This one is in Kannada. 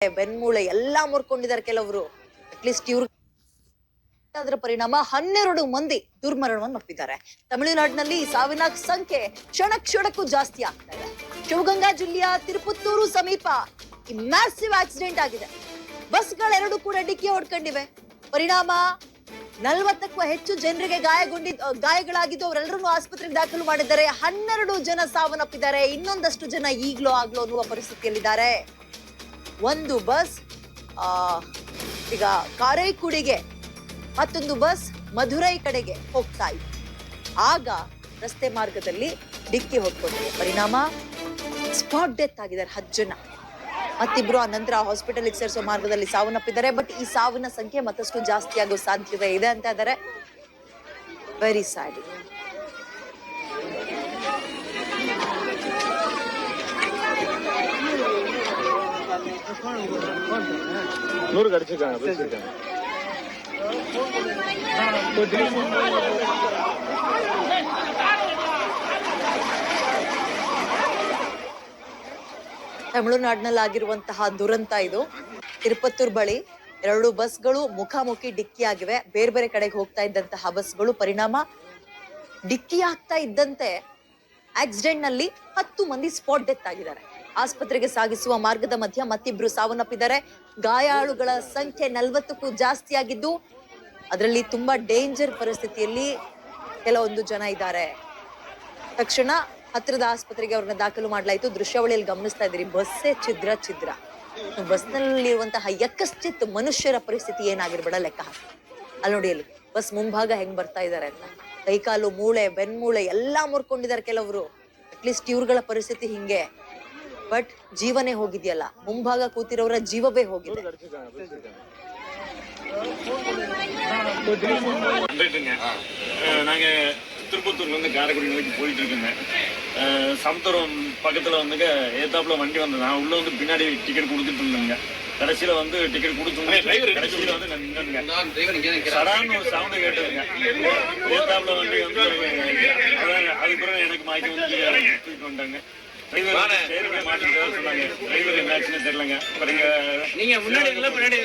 ಬೆನ್ಮೂಳೆ ಎಲ್ಲಾ ಮುರ್ಕೊಂಡಿದ್ದಾರೆ ಕೆಲವರು. ಅಟ್ಲೀಸ್ಟ್ ಇವ್ರು ಅದರ ಪರಿಣಾಮ 12 ಮಂದಿ ದುರ್ಮರಣವನ್ನು ಒಪ್ಪಿದ್ದಾರೆ. ತಮಿಳುನಾಡಿನಲ್ಲಿ ಸಾವಿನ ಸಂಖ್ಯೆ ಕ್ಷಣಕ್ಕೂ ಜಾಸ್ತಿ ಆಗ್ತಾ ಇದೆ. ಶಿವಗಂಗಾ ಜಿಲ್ಲೆಯ ತಿರುಪತ್ತೂರು ಸಮೀಪ ಈ ಮ್ಯಾಸಿವ್ ಆಕ್ಸಿಡೆಂಟ್ ಆಗಿದೆ. ಬಸ್ಗಳೆರಡು ಕೂಡ ಡಿಕ್ಕಿ ಹೊಡ್ಕೊಂಡಿವೆ. ಪರಿಣಾಮ 40ಕ್ಕೂ ಹೆಚ್ಚು ಜನರಿಗೆ ಗಾಯಗಳಾಗಿದ್ದು ಅವರೆಲ್ಲರೂ ಆಸ್ಪತ್ರೆಗೆ ದಾಖಲು ಮಾಡಿದ್ದಾರೆ. 12 ಜನ ಸಾವನ್ನಪ್ಪಿದ್ದಾರೆ. ಇನ್ನೊಂದಷ್ಟು ಜನ ಈಗ್ಲೋ ಆಗ್ಲೋ ಅನ್ನುವ ಪರಿಸ್ಥಿತಿಯಲ್ಲಿದ್ದಾರೆ. ಒಂದು ಬಸ್ ಈಗ ಕಾರೈಕುಡಿಗೆ, ಮತ್ತೊಂದು ಬಸ್ ಮಧುರೈ ಕಡೆಗೆ ಹೋಗ್ತಾ ಇತ್ತು. ಆಗ ರಸ್ತೆ ಮಾರ್ಗದಲ್ಲಿ ಡಿಕ್ಕಿ ಹೊಡ್ಕೊಂಡಿದೆ. ಪರಿಣಾಮ ಸ್ಪಾಟ್ ಡೆತ್ ಆಗಿದ್ದಾರೆ 10 ಜನ. ಮತ್ತಿಬ್ರು ಆ ನಂತರ ಹಾಸ್ಪಿಟಲ್ಗೆ ಸೇರಿಸೋ ಮಾರ್ಗದಲ್ಲಿ ಸಾವನ್ನಪ್ಪಿದ್ದಾರೆ. ಬಟ್ ಈ ಸಾವಿನ ಸಂಖ್ಯೆ ಮತ್ತಷ್ಟು ಜಾಸ್ತಿ ಆಗೋ ಸಾಧ್ಯತೆ ಇದೆ ಅಂತ ಇದ್ದಾರೆ. Very sad. ತಮಿಳುನಾಡಿನಲ್ಲಿ ಆಗಿರುವಂತಹ ದುರಂತ ಇದು. ತಿರುಪತ್ತೂರ್ ಬಳಿ 2 ಬಸ್ಗಳು ಮುಖಾಮುಖಿ ಡಿಕ್ಕಿ ಆಗಿವೆ. ಬೇರೆ ಬೇರೆ ಕಡೆಗೆ ಹೋಗ್ತಾ ಇದ್ದಂತಹ ಬಸ್ಗಳು. ಪರಿಣಾಮ ಡಿಕ್ಕಿ ಆಗ್ತಾ ಇದ್ದಂತೆ ಆಕ್ಸಿಡೆಂಟ್ ನಲ್ಲಿ 10 ಮಂದಿ ಸ್ಪಾಟ್ ಡೆತ್ ಆಗಿದ್ದಾರೆ. ಆಸ್ಪತ್ರೆಗೆ ಸಾಗಿಸುವ ಮಾರ್ಗದ ಮಧ್ಯ ಮತ್ತಿಬ್ರು ಸಾವನ್ನಪ್ಪಿದ್ದಾರೆ. ಗಾಯಾಳುಗಳ ಸಂಖ್ಯೆ 40ಕ್ಕೂ ಜಾಸ್ತಿ ಆಗಿದ್ದು ಅದರಲ್ಲಿ ತುಂಬಾ ಡೇಂಜರ್ ಪರಿಸ್ಥಿತಿಯಲ್ಲಿ ಕೆಲವೊಂದು ಜನ ಇದ್ದಾರೆ. ತಕ್ಷಣ ಹತ್ತಿರದ ಆಸ್ಪತ್ರೆಗೆ ಅವ್ರನ್ನ ದಾಖಲು ಮಾಡಲಾಯಿತು. ದೃಶ್ಯಾವಳಿಯಲ್ಲಿ ಗಮನಿಸ್ತಾ ಇದ್ದೀರಿ, ಬಸ್ಸೇ ಛಿದ್ರ. ಬಸ್ನಲ್ಲಿರುವಂತಹ ಯಕಶ್ಚಿತ್ ಮನುಷ್ಯರ ಪರಿಸ್ಥಿತಿ ಏನಾಗಿರ್ಬೇಡ ಲೆಕ್ಕ ಹಾಕಿ. ಅಲ್ಲಿ ನೋಡಿ, ಅಲ್ಲಿ ಬಸ್ ಮುಂಭಾಗ ಹೆಂಗ್ ಬರ್ತಾ ಇದ್ದಾರೆ ಅಂತ. ಕೈಕಾಲು ಮೂಳೆ, ಬೆನ್ಮೂಳೆ ಎಲ್ಲಾ ಮುರ್ಕೊಂಡಿದ್ದಾರೆ ಕೆಲವರು. ಅಟ್ಲೀಸ್ಟ್ ಇವ್ರುಗಳ ಪರಿಸ್ಥಿತಿ ಹಿಂಗೆ. ಬಟ್ ಜೀವನೇ ಹೋಗಿದೆಯಲ್ಲ, ಮುಂಭಾಗ ಕೂತಿರೋರ ಜೀವವೇ ಹೋಗಿದೆ. நாங்க திருப்பத்தூர்ல இருந்து காரைக்குடி நோக்கி போயிட்டு இருக்கேங்க. சமுத்திரம் பக்கத்துல வந்துங்க ஏத்தாப்புல வண்டி வந்தது. நான் உள்ள வந்து பின்னாடி டிக்கெட் கொடுத்துட்டு இருந்தேங்க. கடைசியில வந்து டிக்கெட் கொடுத்தோம். கடைசியில வந்து சடான்னு ஒரு சவுண்ட் கேட்டதுங்க. ஏத்தாப்புல வண்டி வந்து அதுக்கப்புறம் எனக்கு மாற்றி வந்து தூக்கிட்டு வந்தாங்க. நீங்க முன்னாடி பின்னாடி